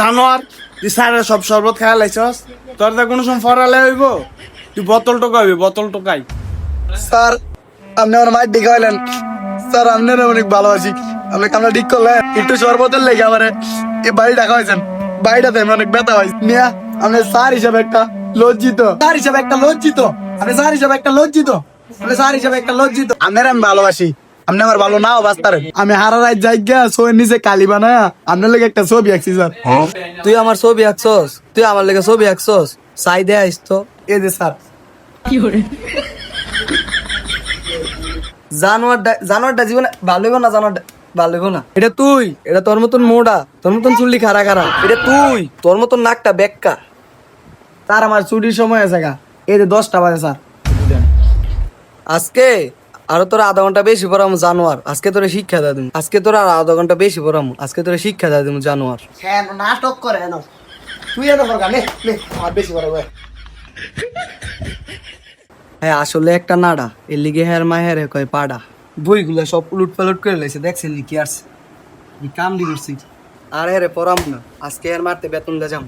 জানোয়ার তুই স্যারের সব শরবত খাওয়া লাইছস, তোর তো কোনো সময় ফরালে হইব, তুই বোতল টোকাবি, বোতল টোকাই। স্যার আপনি আমার মায়ের দিকে হইলেন, স্যার আপনার অনেক ভালোবাসি, আপনি কামটা ঠিক করলেন, একটু সর্বতের লেগে আমার এই বাড়িটা খাওয়াইছেন, বাড়িটাতে আমি অনেক ব্যথা হয়েছে মিয়া। আপনি স্যার হিসাবে একটা লজ্জিত, স্যার হিসাবে একটা লজ্জিত, আপনি স্যার হিসাবে একটা লজ্জিত, আপনি স্যার হিসাবে একটা লজ্জিত। আপনার আমি ভালোবাসি, আপনি আমার ভালো নাও বাঁচতারেন। আমি হারা রাত যাই গিয়া ছবির নিচে কালি বানায়া আপনার লেগে একটা ছবি আঁকছি স্যার। তুই আমার ছবি আঁকছস, তুই আমার লেগে ছবি আঁকছস, চাই দে আইস তো। এই যে স্যার, জানোয়ারটা জীবনে ভালো হইব না, জানোয়ারটা ভালো হইব না। এটা তুই, এটা তোর মতন মোড়া, তোর মতন চুল্লি খাড়া খাড়া, এটা তুই, তোর মতন নাকটা বেক্কা। স্যার আমার ছুটির সময় আছে গা, এই যে 10টা বাজে স্যার। আজকে আরো তোর আধা ঘন্টা বেশি পড়াম জানোয়ার, আজকে তোরে শিক্ষা দেয় তুমি, আজকে তোর আর আধা ঘন্টা বেশি পড়াম, আজকে তোরে শিক্ষা দেয় তুমি জানোয়ার। হ্যাঁ নাটক করে না তুই, এনে বলগা নে নে আমার বেশি বড় ভাই। হ্যাঁ আসলে একটা নাড়া, এর লিগে হ্যার মাহের কয় পাড়া। বইগুলা সব উলট পালট করে লাইছে, দেখছেন কি আর কাম দি করছি। আর হ্যাঁ রে পড়াম না, আজকে আর মারতে বেতন দিয়ে যাম।